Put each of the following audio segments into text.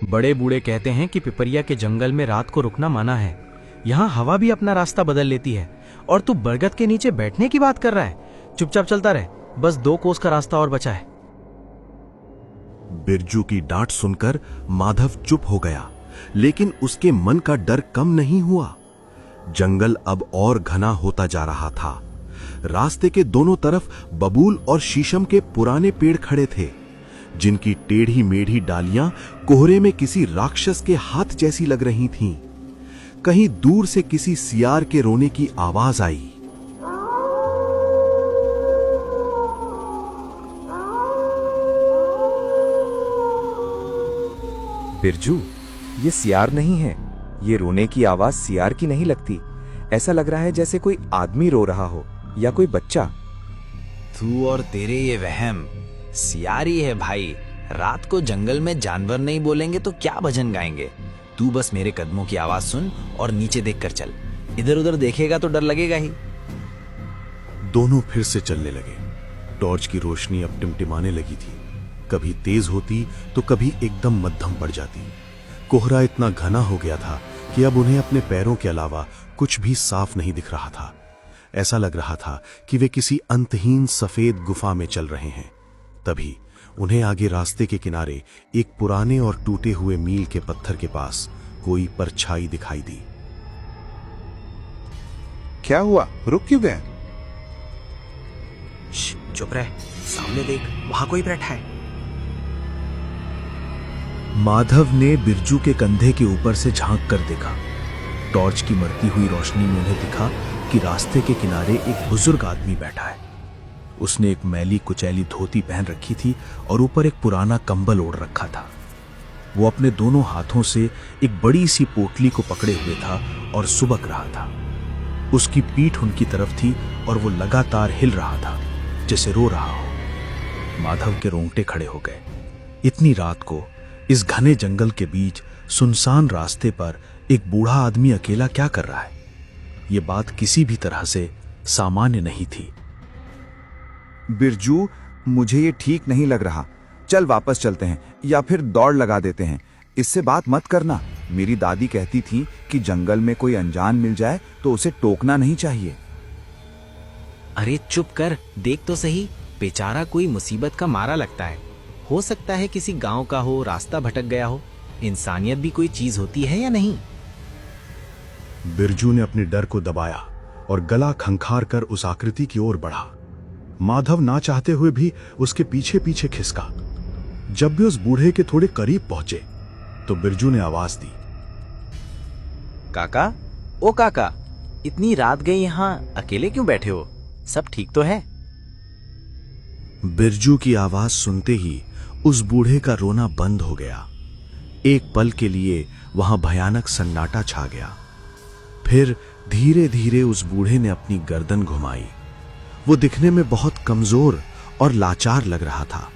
बड़े बूढ़े कहते हैं कि पिपरिया के जंगल में रात को रुकना मना है। यहाँ हवा भी अपना रास्ता बदल लेती है और तू बरगद के नीचे बैठने की बात कर रहा है। चुपचाप चलता रहे, बस 2 कोस का रास्ता और बचा है। बिरजू की डांट सुनकर माधव चुप हो गया, लेकिन उसके मन का डर कम नहीं हुआ। जंगल अब और घना होता जा रहा था। रास्ते के दोनों तरफ बबूल और शीशम के पुराने पेड़ खड़े थे, जिनकी टेढ़ी मेढ़ी डालियां कोहरे में किसी राक्षस के हाथ जैसी लग रही थीं। कहीं दूर से किसी सियार के रोने की आवाज आई। बिरजू, ये सियार नहीं है। ये रोने की आवाज सियार की नहीं लगती। ऐसा लग रहा है जैसे कोई आदमी रो रहा हो या कोई बच्चा। तू और तेरे ये वहम। सियारी है भाई। रात को जंगल में जानवर नहीं बोलेंगे तो क्या भजन गाएंगे। तू बस मेरे कदमों की आवाज सुन और नीचे देखकर चल। इधर उधर देखेगा तो डर लगेगा ही। दोनों फिर से चलने लगे। टॉर्च की रोशनी अब टिमटिमाने लगी थी। कभी तेज होती तो कभी एकदम मध्यम पड़ जाती। कोहरा इतना घना हो गया था कि अब उन्हें अपने पैरों के अलावा कुछ भी साफ नहीं दिख रहा था। ऐसा लग रहा था कि वे किसी अंतहीन सफेद गुफा में चल रहे हैं। तभी उन्हें आगे रास्ते के किनारे एक पुराने और टूटे हुए मील के पत्थर के पास कोई परछाई दिखाई दी। क्या हुआ? रुक क्यों गए? चुप रह, सामने देख, वहां कोई बैठा है। माधव ने बिरजू के कंधे के ऊपर से झांक कर देखा। टॉर्च की मरती हुई रोशनी में उन्हें दिखा कि रास्ते के किनारे एक बुजुर्ग आदमी बैठा है। उसने एक मैली कुचैली धोती पहन रखी थी और ऊपर एक पुराना कंबल ओढ़ रखा था। वो अपने दोनों हाथों से एक बड़ी सी पोटली को पकड़े हुए था और सुबक रहा था। उसकी पीठ उनकी तरफ थी और वो लगातार हिल रहा था, जैसे रो रहा हो। माधव के रोंगटे खड़े हो गए। इतनी रात को इस घने जंगल के बीच सुनसान रास्ते पर एक बूढ़ा आदमी अकेला क्या कर रहा है? ये बात किसी भी तरह से सामान्य नहीं थी। बिरजू, मुझे ये ठीक नहीं लग रहा। चल वापस चलते हैं या फिर दौड़ लगा देते हैं। इससे बात मत करना। मेरी दादी कहती थी कि जंगल में कोई अनजान मिल जाए तो उसे टोकना नहीं चाहिए। अरे चुप कर, देख तो सही। बेचारा कोई मुसीबत का मारा लगता है। हो सकता है किसी गांव का हो, रास्ता भटक गया हो। इंसानियत भी कोई चीज होती है या नहीं? बिरजू ने अपने डर को दबाया और गला खंखार कर उस आकृति की ओर बढ़ा। माधव ना चाहते हुए भी उसके पीछे पीछे खिसका। जब भी उस बूढ़े के थोड़े करीब पहुंचे तो बिरजू ने आवाज दी, काका, ओ काका, इतनी रात गई यहाँ अकेले क्यों बैठे हो? सब ठीक तो है? बिरजू की आवाज सुनते ही उस बूढ़े का रोना बंद हो गया। एक पल के लिए वहां भयानक सन्नाटा छा गया। फिर धीरे धीरे उस बूढ़े ने अपनी गर्दन घुमाई। वो दिखने में बहुत कमजोर और लाचार लग रहा था।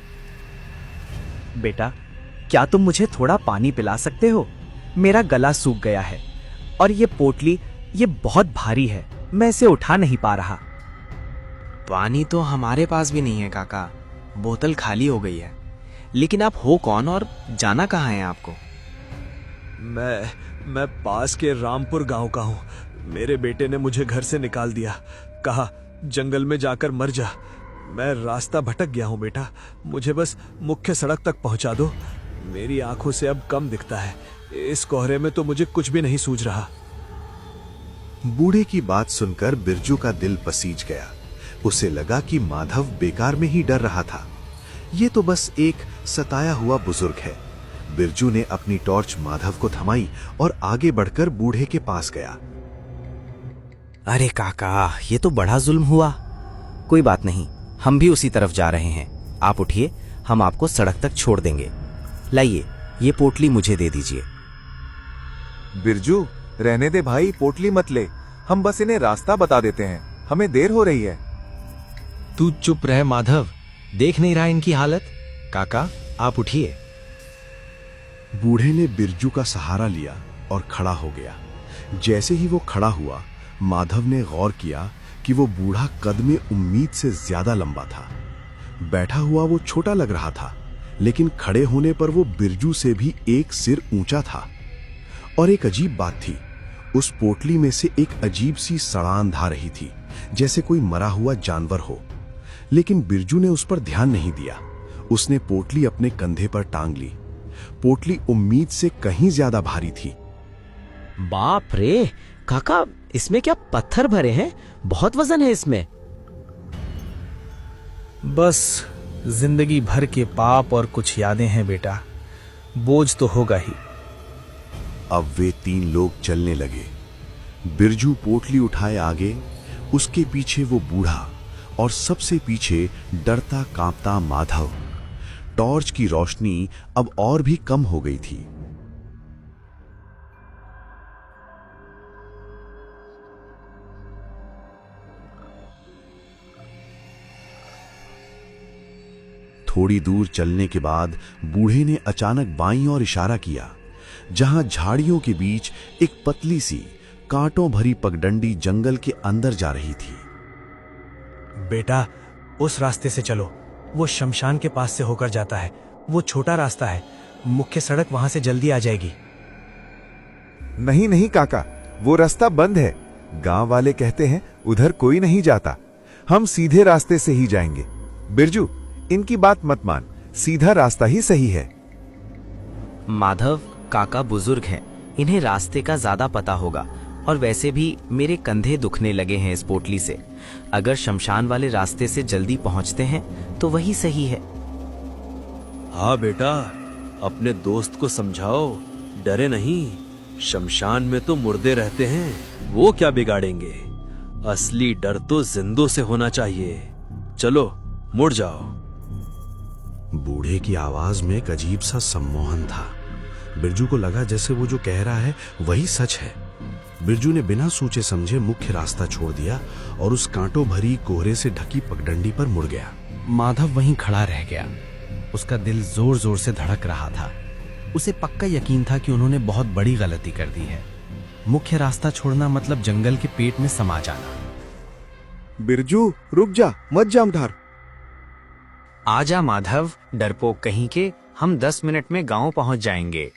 बेटा, क्या तुम मुझे थोड़ा पानी पिला सकते हो? मेरा गला सूख गया है और ये पोटली ये बहुत भारी है, मैं इसे उठा नहीं पा रहा। पानी तो हमारे पास भी नहीं है काका, बोतल खाली हो गई है। लेकिन आप हो कौन और जाना कहाँ है आपको? मैं पास के रामपुर गांव का हूँ। मेरे बेटे ने मुझे घर से निकाल दिया, कहा जंगल में जाकर मर जा। मैं रास्ता भटक गया हूँ बेटा, मुझे बस मुख्य सड़क तक पहुंचा दो। मेरी आंखों से अब कम दिखता है। इस कोहरे में तो मुझे कुछ भी नहीं सूझ रहा। बूढ़े की बात सुनकर बिरजू का दिल पसीज गया। उसे लगा कि माधव बेकार में ही डर रहा था। ये तो बस एक सताया हुआ बुजुर्ग है। बिरजू ने अपनी टॉर्च माधव को थमाई और आगे बढ़कर बूढ़े के पास गया। अरे काका, ये तो बड़ा जुल्म हुआ। कोई बात नहीं, हम भी उसी तरफ जा रहे हैं। आप उठिए, हम आपको सड़क तक छोड़ देंगे। लाइए, ये पोटली मुझे दे दीजिए। बिरजू, रहने दे भाई, पोटली मत ले। हम बस इन्हें रास्ता बता देते हैं, हमें देर हो रही है। तू चुप रह माधव, देख नहीं रहा इनकी हालत। काका, आप उठिए। बूढ़े ने बिरजू का सहारा लिया और खड़ा हो गया। जैसे ही वो खड़ा हुआ, माधव ने गौर किया कि वो बूढ़ा कद में उम्मीद से ज्यादा लंबा था। बैठा हुआ वो छोटा लग रहा था, लेकिन खड़े होने पर वो बिरजू से भी एक सिर ऊंचा था। और एक अजीब बात थी, उस पोटली में से एक अजीब सी सड़ान आ रही थी, जैसे कोई मरा हुआ जानवर हो। लेकिन बिरजू ने उस पर ध्यान नहीं दिया। उसने पोटली अपने कंधे पर टांग ली। पोटली उम्मीद से कहीं ज्यादा भारी थी। बाप रे काका, इसमें क्या पत्थर भरे हैं? बहुत वजन है इसमें। बस जिंदगी भर के पाप और कुछ यादें हैं बेटा, बोझ तो होगा ही। अब वे 3 लोग चलने लगे। बिरजू पोटली उठाए आगे, उसके पीछे वो बूढ़ा और सबसे पीछे डरता कांपता माधव। टॉर्च की रोशनी अब और भी कम हो गई थी। थोड़ी दूर चलने के बाद बूढ़े ने अचानक बाईं ओर इशारा किया, जहां झाड़ियों के बीच एक पतली सी कांटों भरी पगडंडी जंगल के अंदर जा रही थी। बेटा, उस रास्ते से चलो, वो शमशान के पास से होकर जाता है। वो छोटा रास्ता है, मुख्य सड़क वहां से जल्दी आ जाएगी। नहीं नहीं काका, वो रास्ता बंद है। गांव वाले कहते हैं उधर कोई नहीं जाता। हम सीधे रास्ते से ही जाएंगे। बिरजू, इनकी बात मत मान, सीधा रास्ता ही सही है। माधव काका बुजुर्ग हैं, इन्हें रास्ते का ज्यादा पता होगा। और वैसे भी मेरे कंधे दुखने लगे हैं इस पोटली से। अगर शमशान वाले रास्ते से जल्दी पहुंचते हैं तो वही सही है। हाँ बेटा, अपने दोस्त को समझाओ, डरे नहीं। शमशान में तो मुर्दे रहते हैं, वो क्या बिगाड़ेंगे। असली डर तो जिंदों से होना चाहिए। चलो मुड़ जाओ। बूढ़े की आवाज में एक अजीब सा सम्मोहन था। बिरजू को लगा जैसे वो जो कह रहा है वही सच है। बिरजू ने बिना सोचे समझे मुख्य रास्ता छोड़ दिया और उस कांटों भरी कोहरे से ढकी पगडंडी पर मुड़ गया। माधव वहीं खड़ा रह गया। उसका दिल जोर जोर से धड़क रहा था। उसे पक्का यकीन था कि उन्होंने बहुत बड़ी गलती कर दी है। मुख्य रास्ता छोड़ना मतलब जंगल के पेट में समा जाना। बिरजू रुक जा, मत जाम धार। आजा माधव, डरपोक कहीं के, हम 10 मिनट में गांव पहुंच जाएंगे।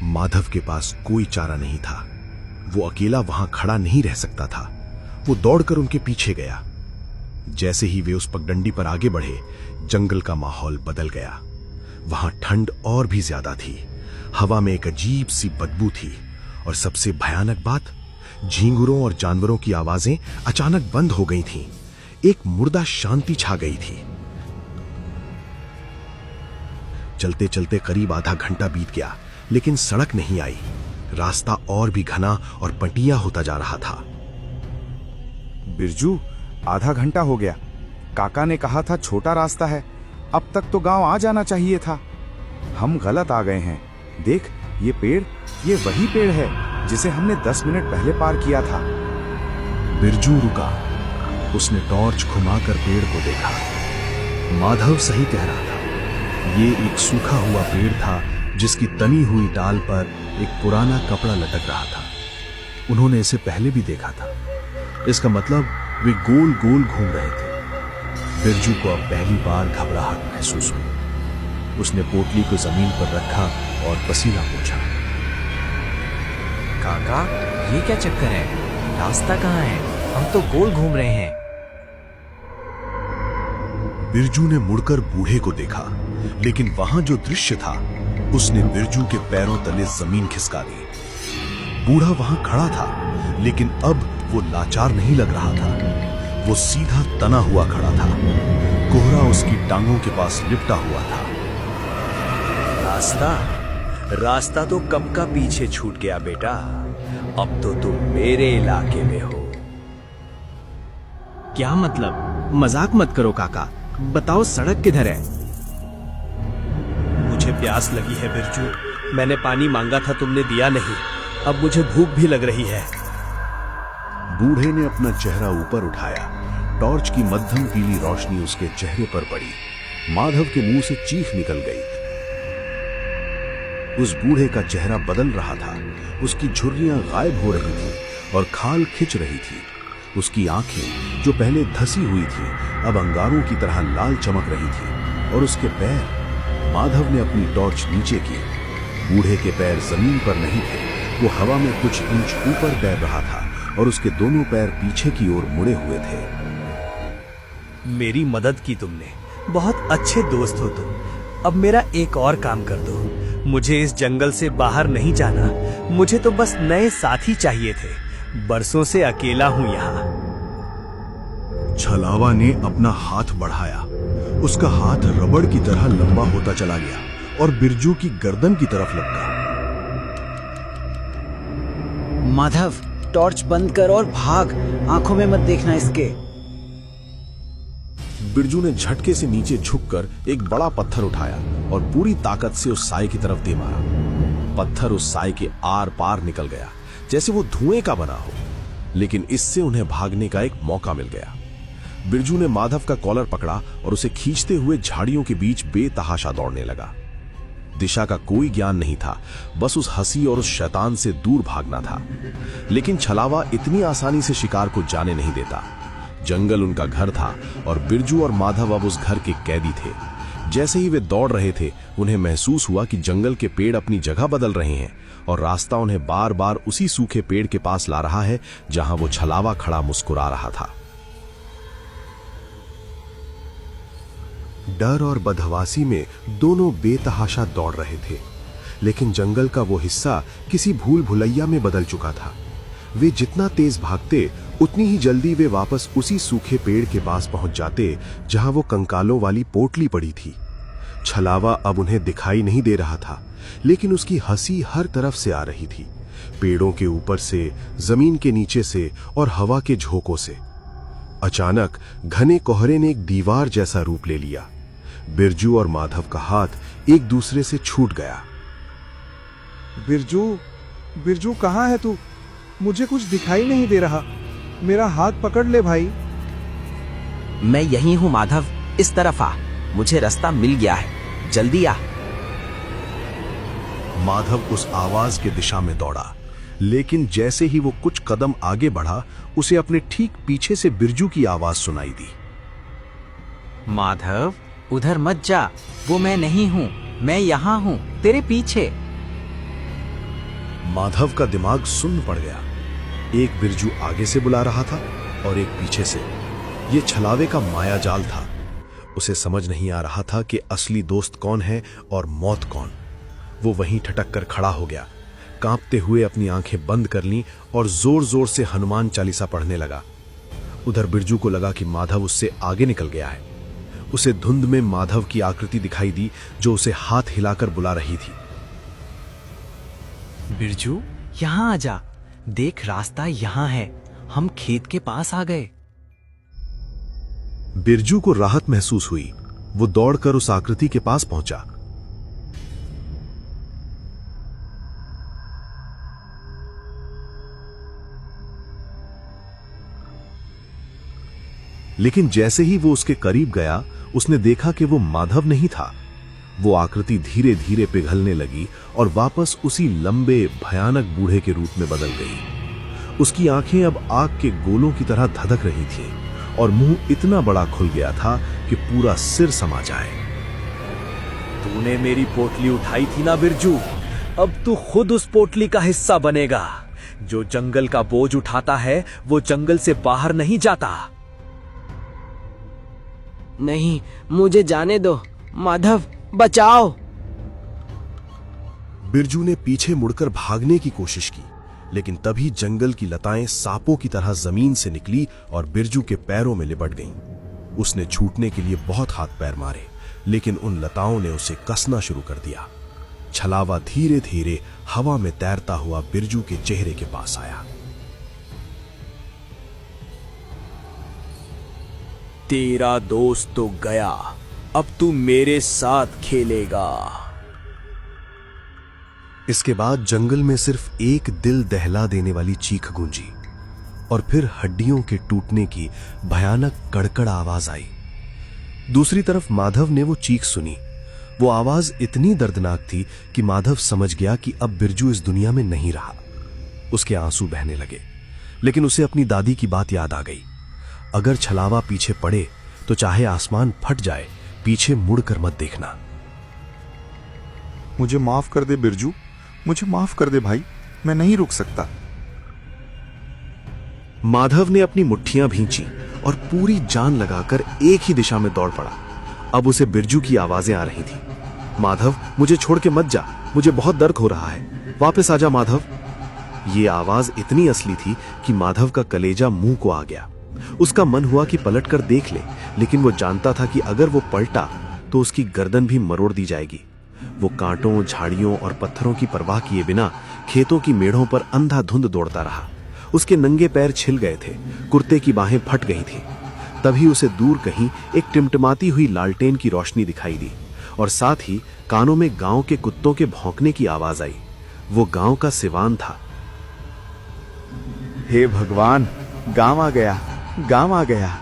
माधव के पास कोई चारा नहीं था। वो अकेला वहां खड़ा नहीं रह सकता था। वो दौड़कर उनके पीछे गया। जैसे ही वे उस पगडंडी पर आगे बढ़े, जंगल का माहौल बदल गया। वहां ठंड और भी ज्यादा थी। हवा में एक अजीब सी बदबू थी और सबसे भयानक बात, झींगुरों और जानवरों की आवाजें अचानक बंद हो गई थीं। एक मुर्दा शांति छा गई थी। चलते चलते करीब आधा घंटा बीत गया, लेकिन सड़क नहीं आई। रास्ता और भी घना और पटिया होता जा रहा था। बिरजू, आधा घंटा हो गया। काका ने कहा था छोटा रास्ता है, अब तक तो गांव आ जाना चाहिए था। हम गलत आ गए हैं। देख, ये पेड़, ये वही पेड़ है जिसे हमने 10 मिनट पहले पार किया था। बिरजू रुका। उसने टॉर्च घुमाकर पेड़ को देखा। माधव सही कह रहा था। ये एक सूखा हुआ पेड़ था जिसकी तनी हुई डाल पर एक पुराना कपड़ा लटक रहा था। उन्होंने इसे पहले भी देखा था। इसका मतलब वे गोल गोल घूम रहे थे। बिरजू को अब पहली बार घबराहट महसूस हुई। उसने पोटली को जमीन पर रखा और पसीना पोंछा। काका, ये क्या चक्कर है? रास्ता कहाँ है? हम तो गोल घूम रहे हैं। बिरजू ने मुड़कर बूढ़े को देखा, लेकिन वहां जो दृश्य था उसने बिरजू के पैरों तले जमीन खिसका दी। बूढ़ा वहां खड़ा था, लेकिन अब वो लाचार नहीं लग रहा था। वो सीधा तना हुआ खड़ा था। कोहरा उसकी टांगों के पास लिपटा हुआ था। रास्ता तो कब का पीछे छूट गया बेटा। अब तो तुम मेरे इलाके में हो। क्या मतलब? मजाक मत करो काका, बताओ सड़क किधर है? मुझे प्यास लगी है बिरजू। मैंने पानी मांगा था, तुमने दिया नहीं। अब मुझे भूख भी लग रही है। बूढ़े ने अपना चेहरा ऊपर उठाया। टॉर्च की मध्यम पीली रोशनी उसके चेहरे पर पड़ी। माधव के मुंह से चीख निकल गई। उस बूढ़े का चेहरा बदल रहा था। उसकी झुर्रियां गायब हो रही थी और खाल खिंच रही थी। उसकी आंखें, जो पहले धसी हुई थी, अब अंगारों की तरह लाल चमक रही थी और उसके पैर। माधव ने अपनी टॉर्च नीचे की। बूढ़े के पैर जमीन पर नहीं थे, वो हवा में कुछ इंच ऊपर तैर रहा था और उसके दोनों पैर पीछे की ओर मुड़े हुए थे। मेरी मदद की तुमने, बहुत अच्छे दोस्त हो तुम। अब मेरा एक और काम कर दो। मुझे इस जंगल से बाहर नहीं जाना, मुझे तो बस नए साथी चाहिए थे। बरसों से अकेला हूं यहाँ। छलावा ने अपना हाथ बढ़ाया। उसका हाथ रबड़ की तरह लंबा होता चला गया और बिरजू की गर्दन की तरफ लपका। माधव, टॉर्च बंद कर और भाग, आंखों में मत देखना इसके। बिरजू ने झटके से नीचे झुककर एक बड़ा पत्थर उठाया और पूरी ताकत से उस साए की तरफ दे मारा। पत्थर उस साए के आर पार निकल गया जैसे वो धुएं का बना हो, लेकिन इससे उन्हें भागने का एक मौका मिल गया। बिरजू ने माधव का कॉलर पकड़ा और उसे खींचते हुए झाड़ियों के बीच बेतहाशा दौड़ने लगा। दिशा का कोई ज्ञान नहीं था, बस उस हंसी और उस शैतान से दूर भागना था। लेकिन छलावा इतनी आसानी से शिकार को जाने नहीं देता। जंगल उनका घर था और बिरजू और माधव अब उस घर के कैदी थे। जैसे ही वे दौड़ रहे थे, उन्हें महसूस हुआ कि जंगल के पेड़ अपनी जगह बदल रहे हैं और रास्ता उन्हें बार बार उसी सूखे पेड़ के पास ला रहा है जहां वो छलावा खड़ा मुस्कुरा रहा था। डर और बदहवासी में दोनों बेतहाशा दौड़ रहे थे, लेकिन जंगल का वो हिस्सा किसी भूल भुलैया में बदल चुका था। वे जितना तेज भागते, उतनी ही जल्दी वे वापस उसी सूखे पेड़ के पास पहुंच जाते जहां वो कंकालों वाली पोटली पड़ी थी। छलावा अब उन्हें दिखाई नहीं दे रहा था, लेकिन उसकी हंसी हर तरफ से आ रही थी, पेड़ों के ऊपर से, जमीन के नीचे से और हवा के झोंकों से। अचानक घने कोहरे ने एक दीवार जैसा रूप ले लिया। बिरजू और माधव का हाथ एक दूसरे से छूट गया। बिरजू कहाँ है तू? मुझे कुछ दिखाई नहीं दे रहा। मेरा हाथ पकड़ ले भाई। मैं यहीं हूं माधव, इस तरफ आ, मुझे रास्ता मिल गया है, जल्दी आ। माधव उस आवाज के दिशा में दौड़ा, लेकिन जैसे ही वो कुछ कदम आगे बढ़ा, उसे अपने ठीक पीछे से बिरजू की आवाज सुनाई दी। माधव, उधर मत जा, वो मैं नहीं हूं, मैं यहां हूं, तेरे पीछे। माधव का दिमाग सुन्न पड़ गया। एक बिरजू आगे से बुला रहा था और एक पीछे से। ये छलावे का मायाजाल था। उसे समझ नहीं आ रहा था कि असली दोस्त कौन है और मौत कौन। वो वहीं ठटक कर खड़ा हो गया, कांपते हुए अपनी आंखें बंद कर लीं और जोर जोर से हनुमान चालीसा पढ़ने लगा। उधर बिरजू को लगा कि माधव उससे आगे निकल गया है। उसे धुंध में माधव की आकृति दिखाई दी जो उसे हाथ हिलाकर बुला रही थी। बिरजू, यहाँ आ जा, देख रास्ता यहाँ है, हम खेत के पास आ गए। बिरजू को राहत महसूस हुई। वो दौड़कर उस आकृति के पास पहुंचा। लेकिन जैसे ही वो उसके करीब गया, उसने देखा कि वो माधव नहीं था। वो आकृति धीरे धीरे पिघलने लगी और वापस उसी लंबे भयानक बूढ़े के रूप में बदल गई। उसकी आंखें अब आग के गोलों की तरह धधक रही थीं और मुंह इतना बड़ा खुल गया था कि पूरा सिर समा जाए। तूने मेरी पोटली उठाई थी ना बिरजू, अब तू खुद उस पोटली का हिस्सा बनेगा। जो जंगल का बोझ उठाता है वो जंगल से बाहर नहीं जाता। नहीं, मुझे जाने दो, माधव बचाओ। बिरजू ने पीछे मुड़कर भागने की कोशिश की, लेकिन तभी जंगल की लताएं सांपों की तरह जमीन से निकली और बिरजू के पैरों में लिपट गईं। उसने छूटने के लिए बहुत हाथ पैर मारे, लेकिन उन लताओं ने उसे कसना शुरू कर दिया। छलावा धीरे धीरे हवा में तैरता हुआ बिरजू के चेहरे के पास आया। तेरा दोस्त तो गया, अब तू मेरे साथ खेलेगा। इसके बाद जंगल में सिर्फ एक दिल दहला देने वाली चीख गूंजी और फिर हड्डियों के टूटने की भयानक कड़कड़ आवाज आई। दूसरी तरफ माधव ने वो चीख सुनी। वो आवाज इतनी दर्दनाक थी कि माधव समझ गया कि अब बिरजू इस दुनिया में नहीं रहा। उसके आंसू बहने लगे, लेकिन उसे अपनी दादी की बात याद आ गई। अगर छलावा पीछे पड़े तो चाहे आसमान फट जाए, पीछे मुड़कर मत देखना। मुझे माफ कर दे बिरजू, मुझे माफ कर दे भाई, मैं नहीं रुक सकता। माधव ने अपनी मुट्ठियां भींची और पूरी जान लगाकर एक ही दिशा में दौड़ पड़ा। अब उसे बिरजू की आवाजें आ रही थी। माधव, मुझे छोड़ के मत जा, मुझे बहुत दर्द हो रहा है, वापस आजा माधव। ये आवाज इतनी असली थी कि माधव का कलेजा मुंह को आ गया। उसका मन हुआ कि पलटकर देख ले, लेकिन वो जानता था कि अगर वो पलटा तो उसकी गर्दन भी मरोड़ दी जाएगी। वो कांटों, झाड़ियों और पत्थरों की परवाह किए बिना खेतों की मेढ़ों पर अंधाधुंध दौड़ता रहा। उसके नंगे पैर छिल गए थे, कुर्ते की बाहें फट गई थीं। तभी उसे दूर कहीं एक टिमटिमाती हुई लालटेन की रोशनी दिखाई दी और साथ ही कानों में गांव के कुत्तों के भौंकने की आवाज आई। वो गांव का सिवान था। हे भगवान, गांव आ गया, गांव आ गया।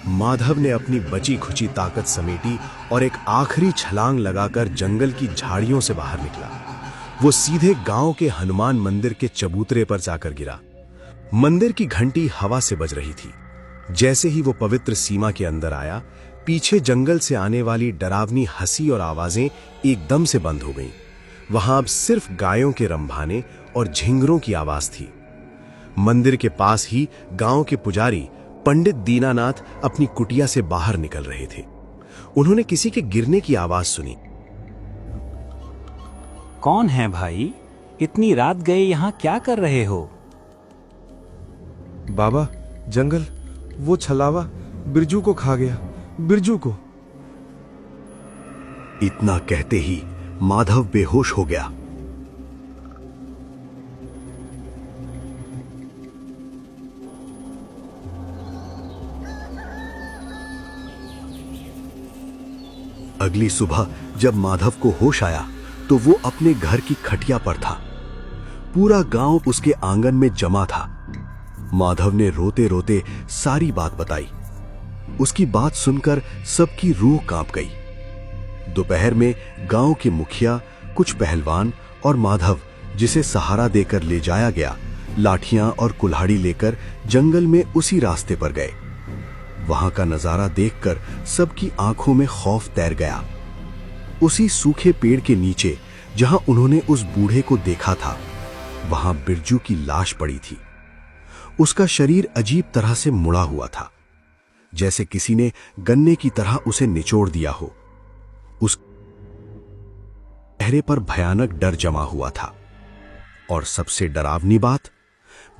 माधव ने अपनी बची खुची ताकत समेटी और एक आखिरी छलांग लगाकर जंगल की झाड़ियों से बाहर निकला। वो सीधे गांव के हनुमान मंदिर के चबूतरे पर जाकर गिरा। मंदिर की घंटी हवा से बज रही थी। जैसे ही वो पवित्र सीमा के अंदर आया, पीछे जंगल से आने वाली डरावनी हंसी और आवाजें एकदम से बंद हो गईं। वहां अब सिर्फ गायों के रंभाने और झिंगरों की आवाज थी। मंदिर के पास ही गांव के पुजारी पंडित दीनानाथ अपनी कुटिया से बाहर निकल रहे थे। उन्होंने किसी के गिरने की आवाज सुनी। कौन है भाई? इतनी रात गए यहाँ क्या कर रहे हो? बाबा, जंगल, वो छलावा बिरजू को खा गया, बिरजू को। इतना कहते ही माधव बेहोश हो गया। अगली सुबह जब माधव को होश आया तो वो अपने घर की खटिया पर था। पूरा गांव उसके आंगन में जमा था। माधव ने रोते रोते सारी बात बताई। उसकी बात सुनकर सबकी रूह कांप गई। दोपहर में गांव के मुखिया, कुछ पहलवान और माधव, जिसे सहारा देकर ले जाया गया, लाठियां और कुल्हाड़ी लेकर जंगल में उसी रास्ते पर गए। वहां का नजारा देखकर सबकी आंखों में खौफ तैर गया। उसी सूखे पेड़ के नीचे जहां उन्होंने उस बूढ़े को देखा था, वहां बिरजू की लाश पड़ी थी। उसका शरीर अजीब तरह से मुड़ा हुआ था, जैसे किसी ने गन्ने की तरह उसे निचोड़ दिया हो। उस चेहरे पर भयानक डर जमा हुआ था। और सबसे डरावनी बात,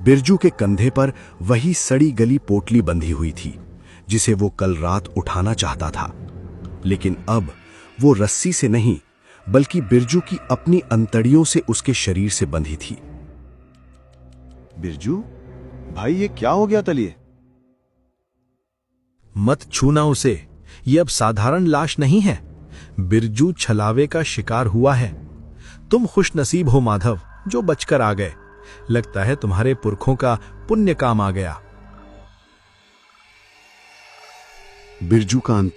बिरजू के कंधे पर वही सड़ी गली पोटली बंधी हुई थी जिसे वो कल रात उठाना चाहता था, लेकिन अब वो रस्सी से नहीं बल्कि बिरजू की अपनी अंतड़ियों से उसके शरीर से बंधी थी। बिरजू भाई, ये क्या हो गया तलिए? मत छूना उसे, ये अब साधारण लाश नहीं है। बिरजू छलावे का शिकार हुआ है। तुम खुश नसीब हो माधव, जो बचकर आ गए। लगता है तुम्हारे पुरखों का पुण्य काम आ गया। बिरजू का